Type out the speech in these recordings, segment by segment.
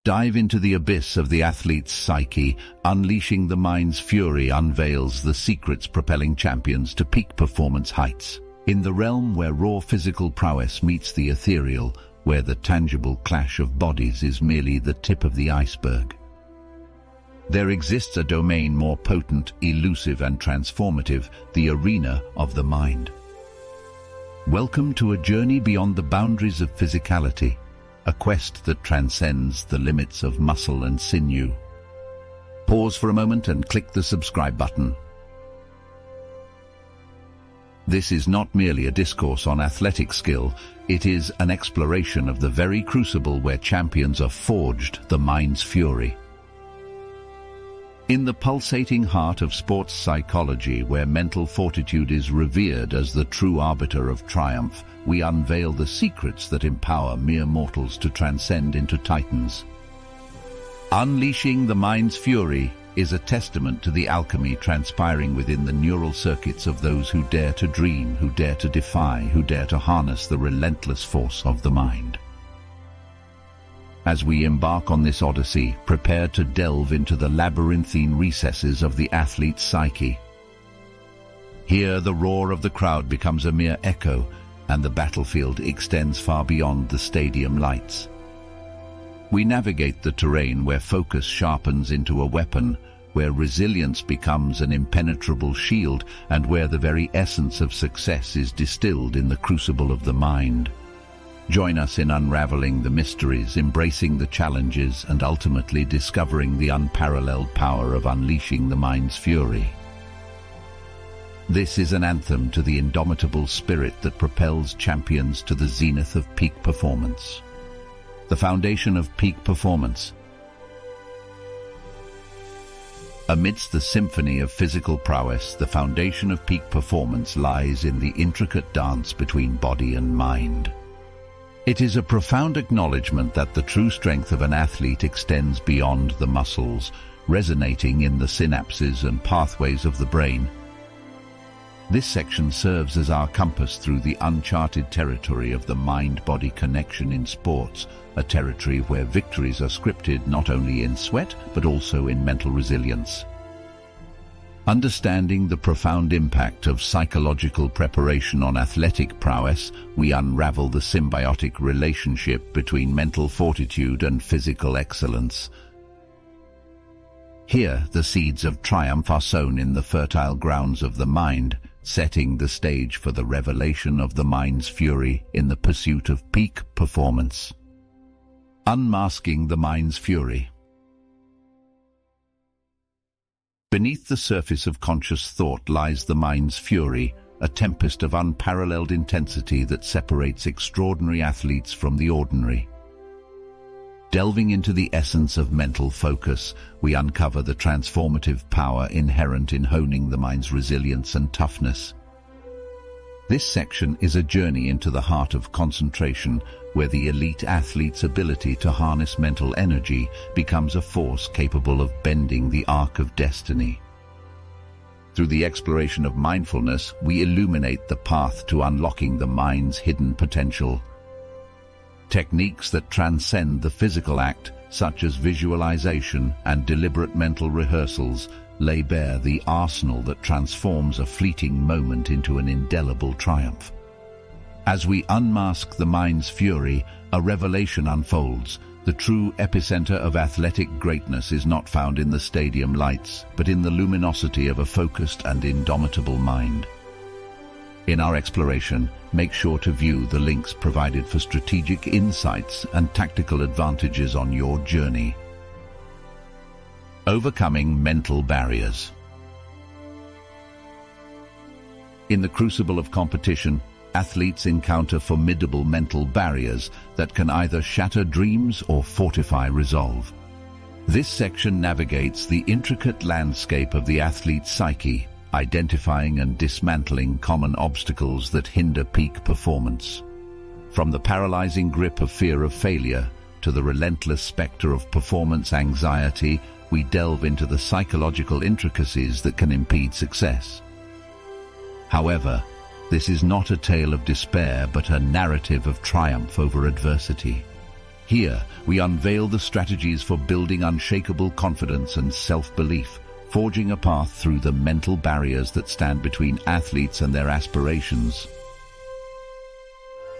Dive into the abyss of the athlete's psyche. Unleashing the mind's fury unveils the secrets propelling champions to peak performance heights. In the realm where raw physical prowess meets the ethereal, where the tangible clash of bodies is merely the tip of the iceberg, there exists a domain more potent, elusive, and transformative, the arena of the mind. Welcome to a journey beyond the boundaries of physicality, a quest that transcends the limits of muscle and sinew. Pause for a moment and click the subscribe button. This is not merely a discourse on athletic skill, it is an exploration of the very crucible where champions are forged, the mind's fury. In the pulsating heart of sports psychology, where mental fortitude is revered as the true arbiter of triumph, we unveil the secrets that empower mere mortals to transcend into titans. Unleashing the mind's fury is a testament to the alchemy transpiring within the neural circuits of those who dare to dream, who dare to defy, who dare to harness the relentless force of the mind. As we embark on this odyssey, prepare to delve into the labyrinthine recesses of the athlete's psyche. Here, the roar of the crowd becomes a mere echo, and the battlefield extends far beyond the stadium lights. We navigate the terrain where focus sharpens into a weapon, where resilience becomes an impenetrable shield, and where the very essence of success is distilled in the crucible of the mind. Join us in unraveling the mysteries, embracing the challenges, and ultimately discovering the unparalleled power of unleashing the mind's fury. This is an anthem to the indomitable spirit that propels champions to the zenith of peak performance. The foundation of peak performance. Amidst the symphony of physical prowess, the foundation of peak performance lies in the intricate dance between body and mind. It is a profound acknowledgement that the true strength of an athlete extends beyond the muscles, resonating in the synapses and pathways of the brain. This section serves as our compass through the uncharted territory of the mind-body connection in sports, a territory where victories are scripted not only in sweat but also in mental resilience. Understanding the profound impact of psychological preparation on athletic prowess, we unravel the symbiotic relationship between mental fortitude and physical excellence. Here, the seeds of triumph are sown in the fertile grounds of the mind, setting the stage for the revelation of the mind's fury in the pursuit of peak performance. Unmasking the mind's fury. Beneath the surface of conscious thought lies the mind's fury, a tempest of unparalleled intensity that separates extraordinary athletes from the ordinary. Delving into the essence of mental focus, we uncover the transformative power inherent in honing the mind's resilience and toughness. This section is a journey into the heart of concentration, where the elite athlete's ability to harness mental energy becomes a force capable of bending the arc of destiny. Through the exploration of mindfulness, we illuminate the path to unlocking the mind's hidden potential. Techniques that transcend the physical act, such as visualization and deliberate mental rehearsals, lay bare the arsenal that transforms a fleeting moment into an indelible triumph. As we unmask the mind's fury, a revelation unfolds. The true epicenter of athletic greatness is not found in the stadium lights, but in the luminosity of a focused and indomitable mind. In our exploration, make sure to view the links provided for strategic insights and tactical advantages on your journey. Overcoming mental barriers. In the crucible of competition, athletes encounter formidable mental barriers that can either shatter dreams or fortify resolve. This section navigates the intricate landscape of the athlete's psyche, identifying and dismantling common obstacles that hinder peak performance. From the paralyzing grip of fear of failure to the relentless specter of performance anxiety, we delve into the psychological intricacies that can impede success. However, this is not a tale of despair, but a narrative of triumph over adversity. Here, we unveil the strategies for building unshakable confidence and self-belief, forging a path through the mental barriers that stand between athletes and their aspirations.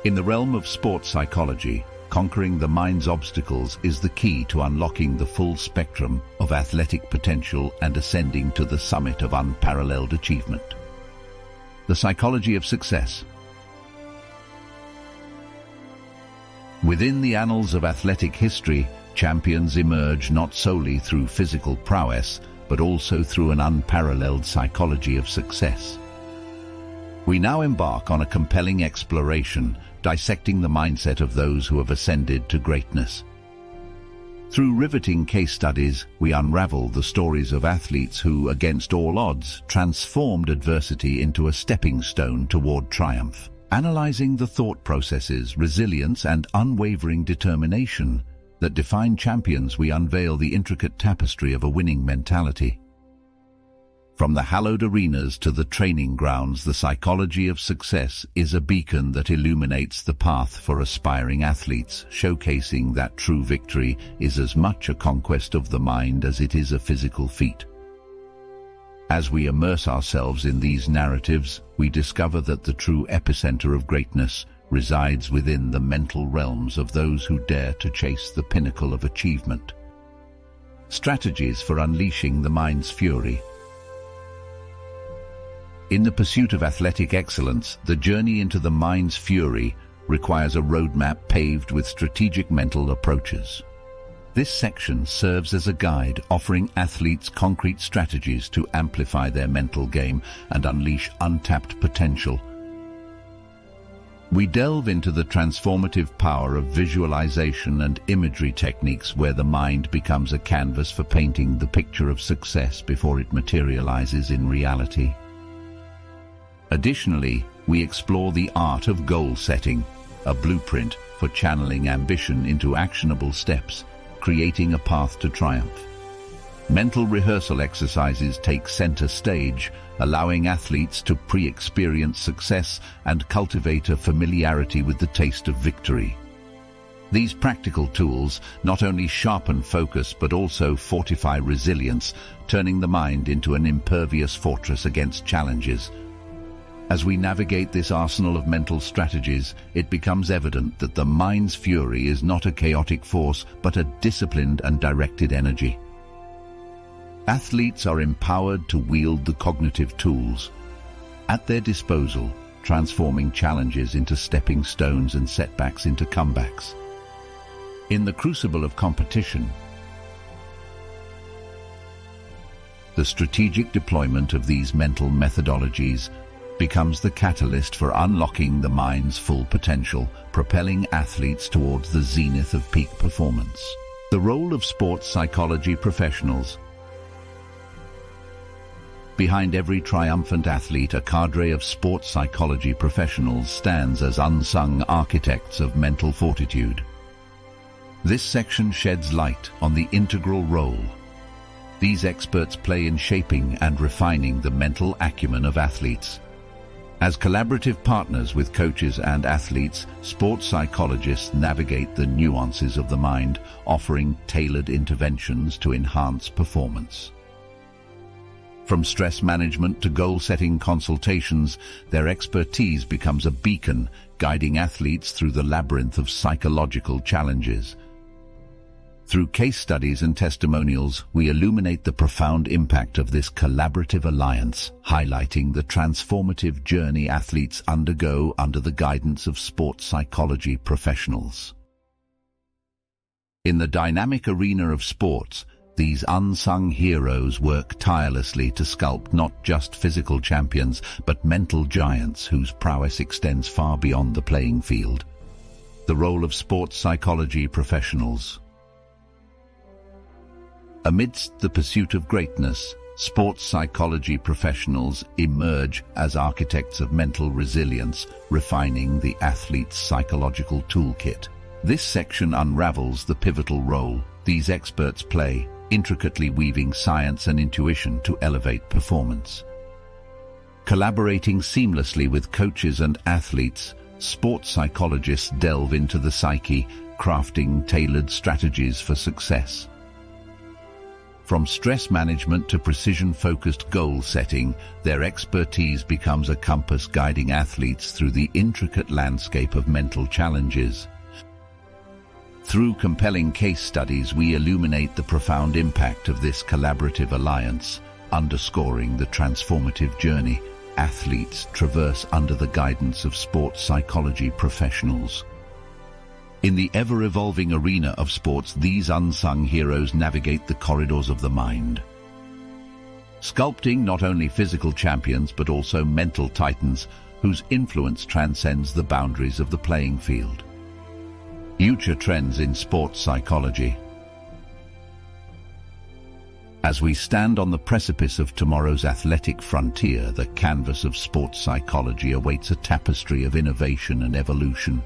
In the realm of sports psychology, conquering the mind's obstacles is the key to unlocking the full spectrum of athletic potential and ascending to the summit of unparalleled achievement. The psychology of success. Within the annals of athletic history, champions emerge not solely through physical prowess, but also through an unparalleled psychology of success. We now embark on a compelling exploration, dissecting the mindset of those who have ascended to greatness. Through riveting case studies, we unravel the stories of athletes who, against all odds, transformed adversity into a stepping stone toward triumph. Analyzing the thought processes, resilience, and unwavering determination that define champions, we unveil the intricate tapestry of a winning mentality. From the hallowed arenas to the training grounds, the psychology of success is a beacon that illuminates the path for aspiring athletes, showcasing that true victory is as much a conquest of the mind as it is a physical feat. As we immerse ourselves in these narratives, we discover that the true epicenter of greatness resides within the mental realms of those who dare to chase the pinnacle of achievement. Strategies for unleashing the mind's fury. In the pursuit of athletic excellence, the journey into the mind's fury requires a roadmap paved with strategic mental approaches. This section serves as a guide, offering athletes concrete strategies to amplify their mental game and unleash untapped potential. We delve into the transformative power of visualization and imagery techniques, where the mind becomes a canvas for painting the picture of success before it materializes in reality. Additionally, we explore the art of goal setting, a blueprint for channeling ambition into actionable steps, creating a path to triumph. Mental rehearsal exercises take center stage, allowing athletes to pre-experience success and cultivate a familiarity with the taste of victory. These practical tools not only sharpen focus but also fortify resilience, turning the mind into an impervious fortress against challenges. As we navigate this arsenal of mental strategies, it becomes evident that the mind's fury is not a chaotic force, but a disciplined and directed energy. Athletes are empowered to wield the cognitive tools at their disposal, transforming challenges into stepping stones and setbacks into comebacks. In the crucible of competition, the strategic deployment of these mental methodologies becomes the catalyst for unlocking the mind's full potential, propelling athletes towards the zenith of peak performance. The role of sports psychology professionals. Behind every triumphant athlete, a cadre of sports psychology professionals stands as unsung architects of mental fortitude. This section sheds light on the integral role these experts play in shaping and refining the mental acumen of athletes. As collaborative partners with coaches and athletes, sports psychologists navigate the nuances of the mind, offering tailored interventions to enhance performance. From stress management to goal-setting consultations, their expertise becomes a beacon, guiding athletes through the labyrinth of psychological challenges. Through case studies and testimonials, we illuminate the profound impact of this collaborative alliance, highlighting the transformative journey athletes undergo under the guidance of sports psychology professionals. In the dynamic arena of sports, these unsung heroes work tirelessly to sculpt not just physical champions, but mental giants whose prowess extends far beyond the playing field. The role of sports psychology professionals. Amidst the pursuit of greatness, sports psychology professionals emerge as architects of mental resilience, refining the athlete's psychological toolkit. This section unravels the pivotal role these experts play, intricately weaving science and intuition to elevate performance. Collaborating seamlessly with coaches and athletes, sports psychologists delve into the psyche, crafting tailored strategies for success. From stress management to precision-focused goal setting, their expertise becomes a compass guiding athletes through the intricate landscape of mental challenges. Through compelling case studies, we illuminate the profound impact of this collaborative alliance, underscoring the transformative journey athletes traverse under the guidance of sports psychology professionals. In the ever-evolving arena of sports, these unsung heroes navigate the corridors of the mind, sculpting not only physical champions but also mental titans whose influence transcends the boundaries of the playing field. Future trends in sports psychology. As we stand on the precipice of tomorrow's athletic frontier, the canvas of sports psychology awaits a tapestry of innovation and evolution.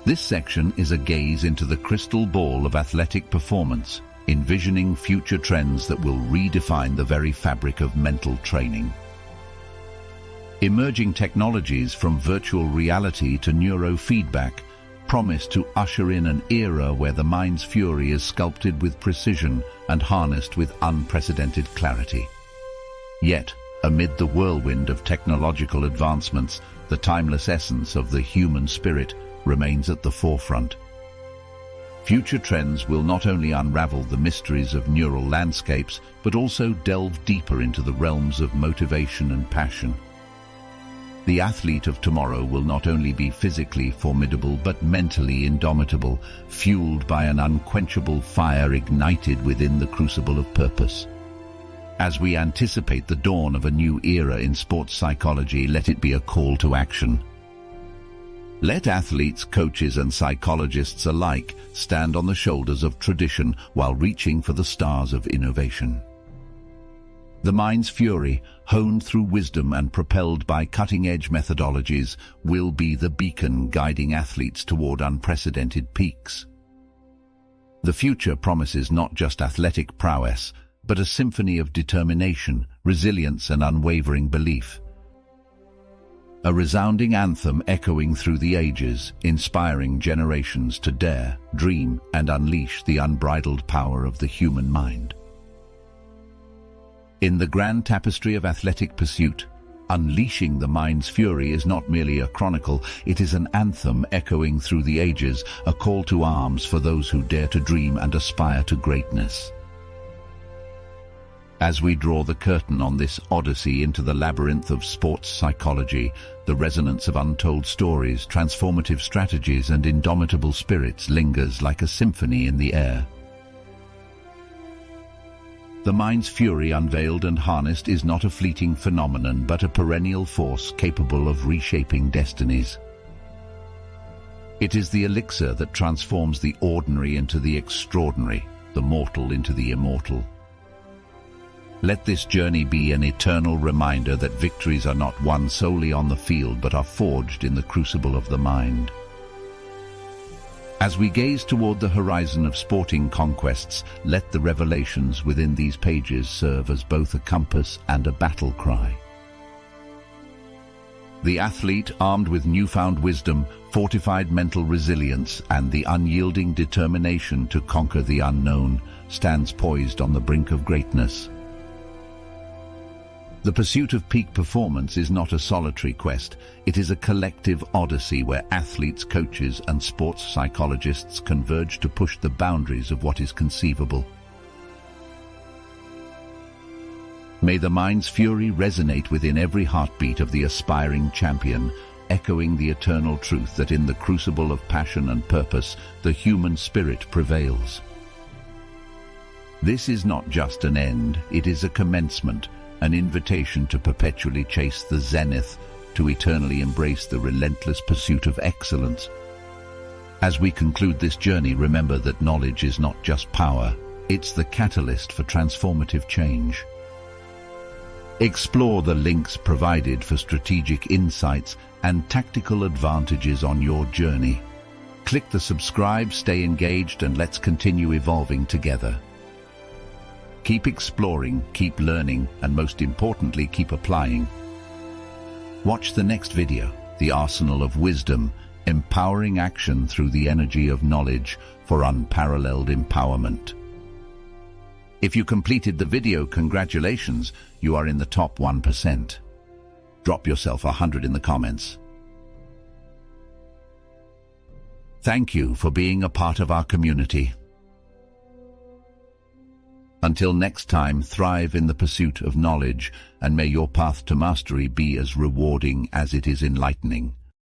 This section is a gaze into the crystal ball of athletic performance, envisioning future trends that will redefine the very fabric of mental training. Emerging technologies from virtual reality to neurofeedback promise to usher in an era where the mind's fury is sculpted with precision and harnessed with unprecedented clarity. Yet, amid the whirlwind of technological advancements, the timeless essence of the human spirit remains at the forefront. Future trends will not only unravel the mysteries of neural landscapes, but also delve deeper into the realms of motivation and passion. The athlete of tomorrow will not only be physically formidable but mentally indomitable, fueled by an unquenchable fire ignited within the crucible of purpose. As we anticipate the dawn of a new era in sports psychology, let it be a call to action. Let athletes, coaches, and psychologists alike stand on the shoulders of tradition while reaching for the stars of innovation. The mind's fury, honed through wisdom and propelled by cutting-edge methodologies, will be the beacon guiding athletes toward unprecedented peaks. The future promises not just athletic prowess, but a symphony of determination, resilience, and unwavering belief. A resounding anthem echoing through the ages, inspiring generations to dare, dream, and unleash the unbridled power of the human mind. In the grand tapestry of athletic pursuit, unleashing the mind's fury is not merely a chronicle, it is an anthem echoing through the ages, a call to arms for those who dare to dream and aspire to greatness. As we draw the curtain on this odyssey into the labyrinth of sports psychology, the resonance of untold stories, transformative strategies, and indomitable spirits lingers like a symphony in the air. The mind's fury unveiled and harnessed is not a fleeting phenomenon, but a perennial force capable of reshaping destinies. It is the elixir that transforms the ordinary into the extraordinary, the mortal into the immortal. Let this journey be an eternal reminder that victories are not won solely on the field, but are forged in the crucible of the mind. As we gaze toward the horizon of sporting conquests, let the revelations within these pages serve as both a compass and a battle cry. The athlete, armed with newfound wisdom, fortified mental resilience, and the unyielding determination to conquer the unknown, stands poised on the brink of greatness. The pursuit of peak performance is not a solitary quest, it is a collective odyssey where athletes, coaches, and sports psychologists converge to push the boundaries of what is conceivable. May the mind's fury resonate within every heartbeat of the aspiring champion, echoing the eternal truth that in the crucible of passion and purpose, the human spirit prevails. This is not just an end, it is a commencement, an invitation to perpetually chase the zenith, to eternally embrace the relentless pursuit of excellence. As we conclude this journey, remember that knowledge is not just power, it's the catalyst for transformative change. Explore the links provided for strategic insights and tactical advantages on your journey. Click the subscribe, stay engaged, and let's continue evolving together. Keep exploring, keep learning, and most importantly, keep applying. Watch the next video, The Arsenal of Wisdom, empowering action through the energy of knowledge for unparalleled empowerment. If you completed the video, congratulations, you are in the top 1%. Drop yourself 100 in the comments. Thank you for being a part of our community. Until next time, thrive in the pursuit of knowledge, and may your path to mastery be as rewarding as it is enlightening.